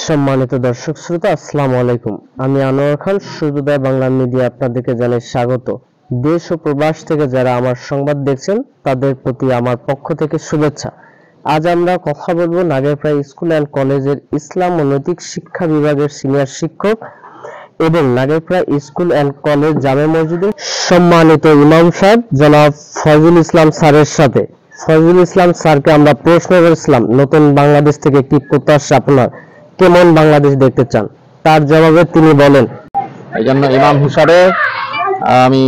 সম্মানিত দর্শক শ্রোতা, আসসালামু আলাইকুম। আমি আনোয়ার খান, সূর্যোদয় বাংলা মিডিয়া আপনাদেরকে জানাই স্বাগত। দেশ ও প্রবাস থেকে যারা আমার সংবাদ দেখছেন তাদের প্রতি আমার পক্ষ থেকে শুভেচ্ছা। আজ আমরা কথা বলবো নাগেরপাড়া স্কুল অ্যান্ড কলেজের ইসলাম ও নৈতিক শিক্ষা বিভাগের সিনিয়র শিক্ষক এবং নাগেরপাড়া স্কুল অ্যান্ড কলেজ জামে মসজিদের সম্মানিত ইমাম সাহেব জনাব ফয়জুল ইসলাম স্যারের সাথে। ফয়জুল ইসলাম স্যারকে আমরা প্রশ্ন করেছিলাম, নতুন বাংলাদেশ থেকে কি প্রত্যাশা আপনার, কেমন বাংলাদেশ দেখতে চান? তার জবাবে তিনি বলেন, এই জন্য ইমাম হিসাবে আমি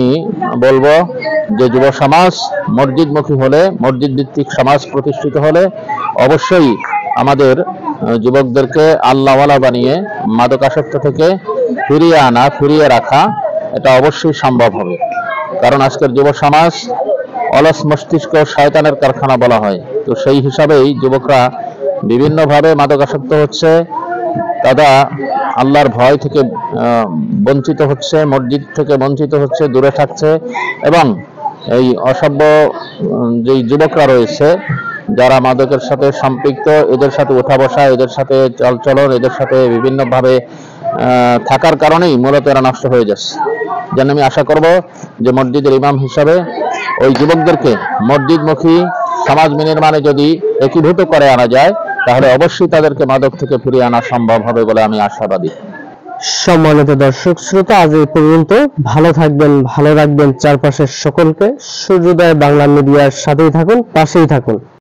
বলবো যে যুব সমাজ মসজিদমুখী হলে, মসজিদ ভিত্তিক সমাজ প্রতিষ্ঠিত হলে অবশ্যই আমাদের যুবকদেরকে আল্লাহওয়ালা বানিয়ে মাদকাসক্ত থেকে ফিরিয়ে রাখা এটা অবশ্যই সম্ভব হবে। কারণ আজকের যুব সমাজ অলস মস্তিষ্ক শয়তানের কারখানা বলা হয়। তো সেই হিসাবেই যুবকরা বিভিন্নভাবে মাদকাসক্ত হচ্ছে, তারা আল্লাহর ভয় থেকে বঞ্চিত হচ্ছে, মসজিদ থেকে বঞ্চিত হচ্ছে, দূরে থাকছে। এবং এই অসভ্য যেই যুবকরা রয়েছে যারা মাদকের সাথে সম্পৃক্ত, এদের সাথে ওঠা বসা, এদের সাথে চলচলন, এদের সাথে বিভিন্নভাবে থাকার কারণেই মূলত এরা নষ্ট হয়ে যাচ্ছে। যেন আমি আশা করব যে মসজিদের ইমাম হিসাবে ওই যুবকদেরকে মসজিদমুখী সমাজ বিনির্মাণে যদি একীভূত করে আনা যায় তাহলে অবশ্যই তাদেরকে মাদক থেকে ফিরিয়ে আনা সম্ভব হবে বলে আমি আশাবাদী। সম্মানিত দর্শক শ্রোতা, আজ এই পর্যন্ত। ভালো থাকবেন, ভালো রাখবেন চারপাশের সকলকে। সূর্যোদয় বাংলা মিডিয়ার সাথেই থাকুন, পাশেই থাকুন।